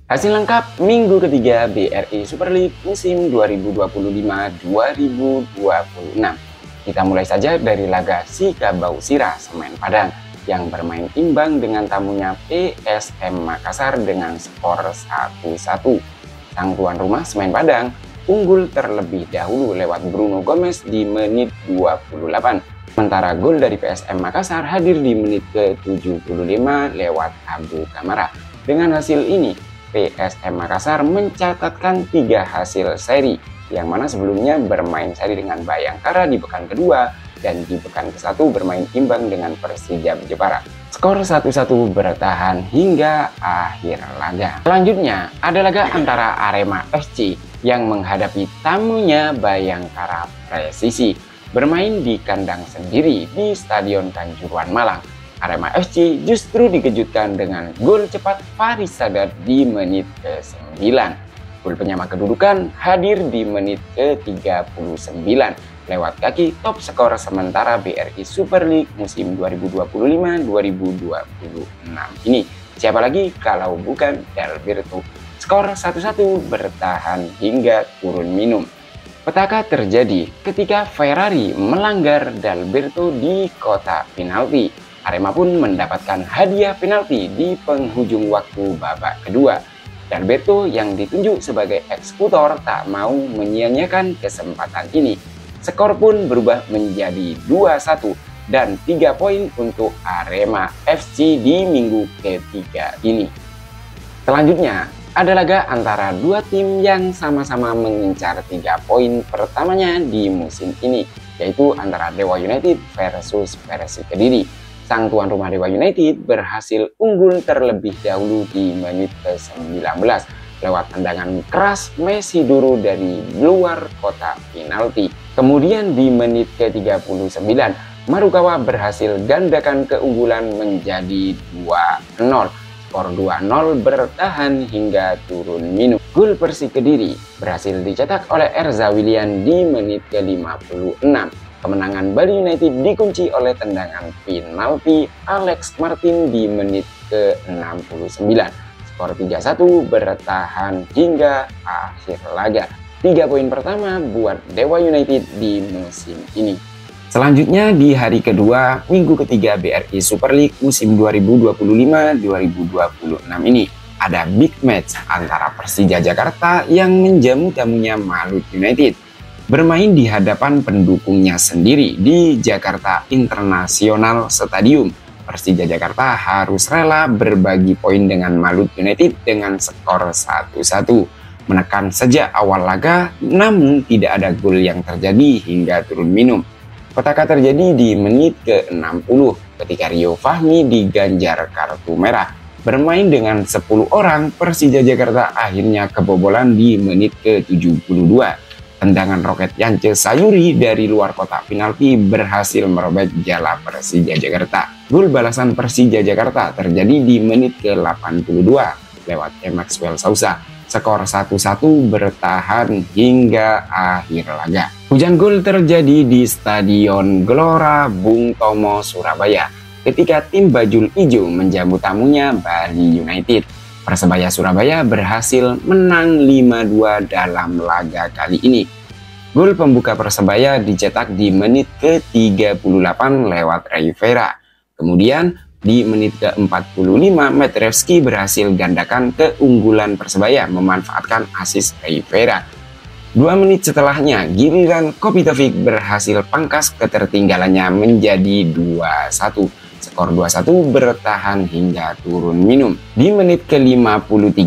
Hasil lengkap minggu ketiga BRI Super League musim 2025-2026. Kita mulai saja dari laga Sikabau Sira Semen Padang yang bermain imbang dengan tamunya PSM Makassar dengan skor 1-1. Sang tuan rumah Semen Padang unggul terlebih dahulu lewat Bruno Gomez di menit 28. Sementara gol dari PSM Makassar hadir di menit ke-75 lewat Abu Kamara. Dengan hasil ini, PSM Makassar mencatatkan 3 hasil seri, yang mana sebelumnya bermain seri dengan Bayangkara di pekan kedua dan di pekan ke-1 bermain imbang dengan Persijap Jepara. Skor 1-1 bertahan hingga akhir laga. Selanjutnya ada laga antara Arema FC yang menghadapi tamunya Bayangkara Presisi. Bermain di kandang sendiri di Stadion Kanjuruhan Malang, Arema FC justru dikejutkan dengan gol cepat Faris Sadat di menit ke-9. Gol penyama kedudukan hadir di menit ke-39 lewat kaki top skor sementara BRI Super League musim 2025-2026 ini. Siapa lagi kalau bukan Dalberto. Skor 1-1 bertahan hingga turun minum. Petaka terjadi ketika Ferrari melanggar Dalberto di kotak penalti. Arema pun mendapatkan hadiah penalti di penghujung waktu babak kedua. Dalberto yang ditunjuk sebagai eksekutor tak mau menyia-nyiakan kesempatan ini. Skor pun berubah menjadi 2-1 dan 3 poin untuk Arema FC di minggu ketiga ini. Selanjutnya, ada laga antara dua tim yang sama-sama mengincar 3 poin pertamanya di musim ini, yaitu antara Dewa United versus Persik Kediri. Sang tuan rumah Dewa United berhasil unggul terlebih dahulu di menit ke-19 lewat tendangan keras Messi Duru dari luar kotak penalti. Kemudian di menit ke-39, Marukawa berhasil gandakan keunggulan menjadi 2-0. Skor 2-0 bertahan hingga turun minum. Gol Persik Kediri berhasil dicetak oleh Erza Willian di menit ke-56. Kemenangan Bali United dikunci oleh tendangan penalti Alex Martin di menit ke-69. Skor 3-1 bertahan hingga akhir laga. 3 poin pertama buat Dewa United di musim ini. Selanjutnya di hari kedua minggu ketiga BRI Super League musim 2025-2026 ini ada big match antara Persija Jakarta yang menjamu tamunya Malut United. Bermain di hadapan pendukungnya sendiri di Jakarta International Stadium, Persija Jakarta harus rela berbagi poin dengan Malut United dengan skor 1-1. Menekan sejak awal laga, namun tidak ada gol yang terjadi hingga turun minum. Petaka terjadi di menit ke-60 ketika Rio Fahmi diganjar kartu merah. Bermain dengan 10 orang, Persija Jakarta akhirnya kebobolan di menit ke-72. Tendangan roket Yance Sayuri dari luar kotak penalti berhasil merobek jala Persija Jakarta. Gol balasan Persija Jakarta terjadi di menit ke-82 lewat Maxwell Sousa. Skor 1-1 bertahan hingga akhir laga. Hujan gol terjadi di Stadion Gelora Bung Tomo, Surabaya ketika tim Bajul Ijo menjamu tamunya Bali United. Persebaya Surabaya berhasil menang 5-2 dalam laga kali ini. Gol pembuka Persebaya dicetak di menit ke-38 lewat Rivera. Kemudian di menit ke-45, Metrevski berhasil gandakan keunggulan Persebaya memanfaatkan asis Rivera. 2 menit setelahnya, giliran Kopitovic berhasil pangkas ketertinggalannya menjadi 2-1. Skor 2-1 bertahan hingga turun minum. Di menit ke-53,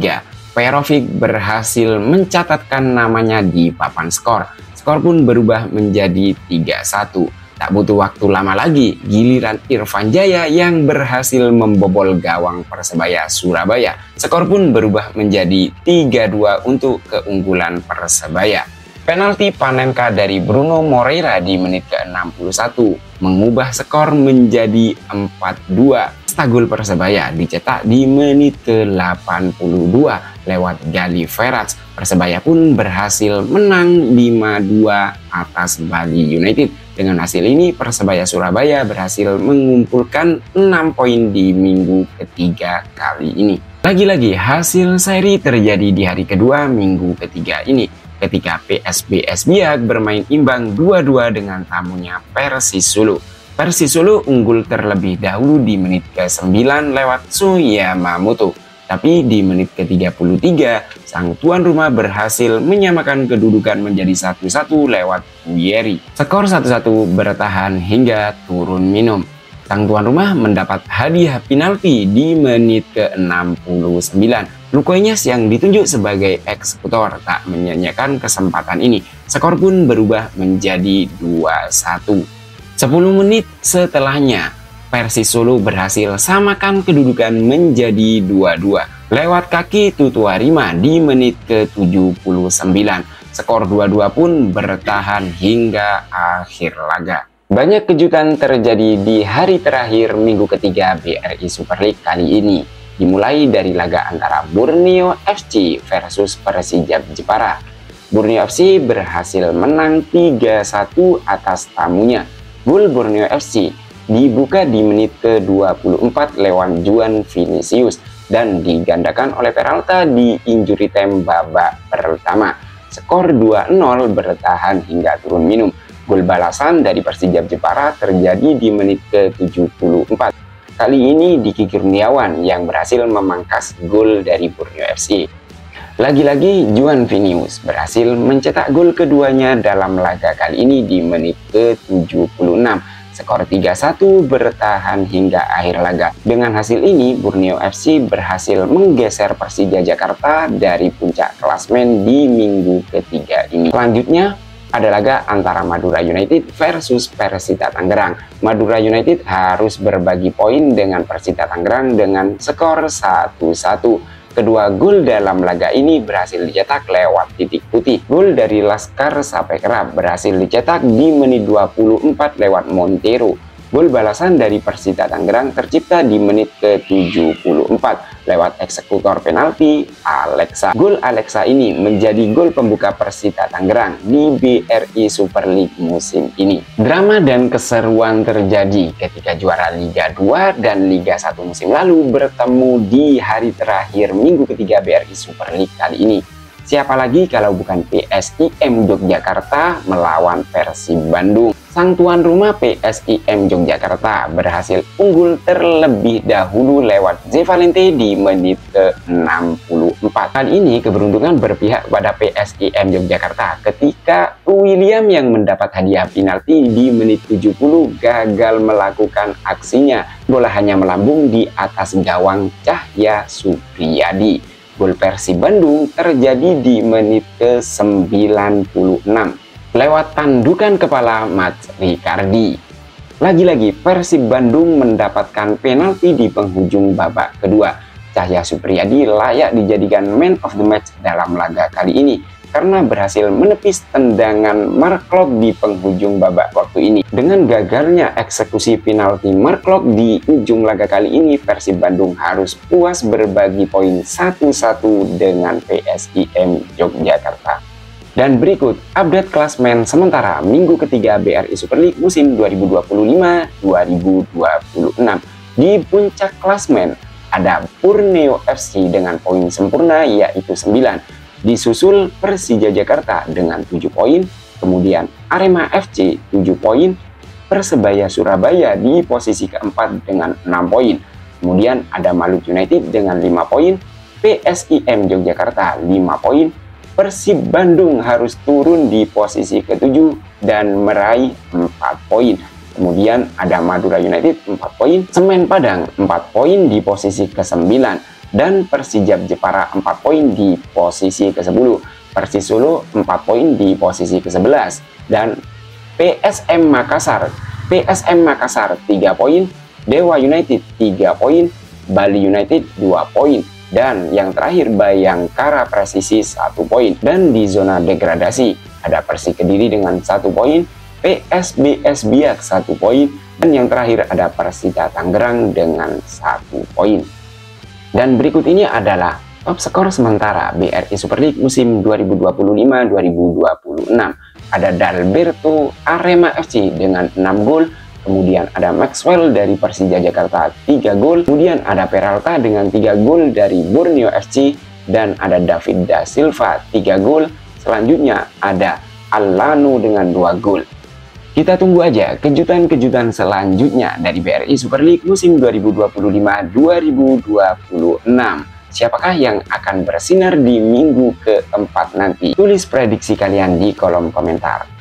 Perovic berhasil mencatatkan namanya di papan skor. Skor pun berubah menjadi 3-1. Tak butuh waktu lama lagi, giliran Irfan Jaya yang berhasil membobol gawang Persebaya Surabaya. Skor pun berubah menjadi 3-2 untuk keunggulan Persebaya. Penalti Panenka dari Bruno Moreira di menit ke-61 mengubah skor menjadi 4-2. Gol Persebaya dicetak di menit ke-82 lewat Gali Veras. Persebaya pun berhasil menang 5-2 atas Bali United. Dengan hasil ini, Persebaya Surabaya berhasil mengumpulkan 6 poin di minggu ketiga kali ini. Lagi-lagi hasil seri terjadi di hari kedua minggu ketiga ini ketika PSBS Biak bermain imbang 2-2 dengan tamunya Persis Solo. Persis Solo unggul terlebih dahulu di menit ke-9 lewat Suyamamoto. Tapi di menit ke-33 sang tuan rumah berhasil menyamakan kedudukan menjadi 1-1 lewat Uyeri. Skor 1-1 bertahan hingga turun minum. Sang tuan rumah mendapat hadiah penalti di menit ke-69. Lukoyes yang ditunjuk sebagai eksekutor tak menyanyiakan kesempatan ini. Skor pun berubah menjadi 2-1. 10 menit setelahnya, Persis Solo berhasil samakan kedudukan menjadi 2-2 lewat kaki Tutuarima di menit ke-79. Skor 2-2 pun bertahan hingga akhir laga. Banyak kejutan terjadi di hari terakhir minggu ketiga BRI Super League kali ini. Dimulai dari laga antara Borneo FC versus Persijap Jepara. Borneo FC berhasil menang 3-1 atas tamunya. Gol Borneo FC dibuka di menit ke-24 lewat Juan Vinicius dan digandakan oleh Peralta di injury time babak pertama. Skor 2-0 bertahan hingga turun minum. Gol balasan dari Persijap Jepara terjadi di menit ke-74. Kali ini Diki Kurniawan yang berhasil memangkas gol dari Borneo FC. Lagi-lagi Juan Vinicius berhasil mencetak gol keduanya dalam laga kali ini di menit ke-76. Skor 3-1 bertahan hingga akhir laga. Dengan hasil ini, Borneo FC berhasil menggeser Persija Jakarta dari puncak klasmen di minggu ketiga ini. Selanjutnya, ada laga antara Madura United versus Persita Tangerang. Madura United harus berbagi poin dengan Persita Tangerang dengan skor 1-1. Kedua gol dalam laga ini berhasil dicetak lewat titik putih. Gol dari Laskar Sapekra berhasil dicetak di menit 24 lewat Montero. Gol balasan dari Persita Tangerang tercipta di menit ke-74 lewat eksekutor penalti Alexa. Gol Alexa ini menjadi gol pembuka Persita Tangerang di BRI Super League musim ini. Drama dan keseruan terjadi ketika juara Liga 2 dan Liga 1 musim lalu bertemu di hari terakhir minggu ketiga BRI Super League kali ini. Siapa lagi kalau bukan PSIM Yogyakarta melawan Persib Bandung. Sang tuan rumah PSIM Yogyakarta berhasil unggul terlebih dahulu lewat Zevalente di menit ke-64. Kali ini keberuntungan berpihak pada PSIM Yogyakarta ketika William yang mendapat hadiah penalti di menit 70 gagal melakukan aksinya. Bola hanya melambung di atas gawang Cahya Supriyadi. Gol Persib Bandung terjadi di menit ke-96 lewat tandukan kepala Mats Ricardi. Lagi-lagi Persib Bandung mendapatkan penalti di penghujung babak kedua. Cahya Supriyadi layak dijadikan man of the match dalam laga kali ini karena berhasil menepis tendangan Mark Klok di penghujung babak waktu ini. Dengan gagalnya eksekusi penalti Mark Klok di ujung laga kali ini, Persib Bandung harus puas berbagi poin 1-1 dengan PSIM Yogyakarta. Dan berikut update klasmen sementara minggu ketiga BRI Super League musim 2025-2026. Di puncak klasmen ada Borneo FC dengan poin sempurna yaitu 9. Disusul Persija Jakarta dengan 7 poin, kemudian Arema FC 7 poin, Persebaya Surabaya di posisi keempat dengan 6 poin, kemudian ada Maluku United dengan 5 poin, PSIM Yogyakarta 5 poin, Persib Bandung harus turun di posisi ke-7 dan meraih 4 poin. Kemudian ada Madura United 4 poin, Semen Padang 4 poin di posisi ke-9, dan Persijap Jepara 4 poin di posisi ke-10, Persis Solo 4 poin di posisi ke-11, dan PSM Makassar 3 poin, Dewa United 3 poin, Bali United 2 poin, dan yang terakhir Bayangkara Presisi 1 poin. Dan di zona degradasi ada Persik Kediri dengan 1 poin, PSBS Biak 1 poin, dan yang terakhir ada Persita Tangerang dengan 1 poin. Dan berikut ini adalah top skor sementara BRI Super League musim 2025-2026. Ada Dalberto Arema FC dengan 6 gol, Kemudian ada Maxwell dari Persija Jakarta 3 gol. Kemudian ada Peralta dengan 3 gol dari Borneo FC. Dan ada David da Silva 3 gol. Selanjutnya ada Alano dengan 2 gol. Kita tunggu aja kejutan-kejutan selanjutnya dari BRI Super League musim 2025-2026. Siapakah yang akan bersinar di minggu keempat nanti? Tulis prediksi kalian di kolom komentar.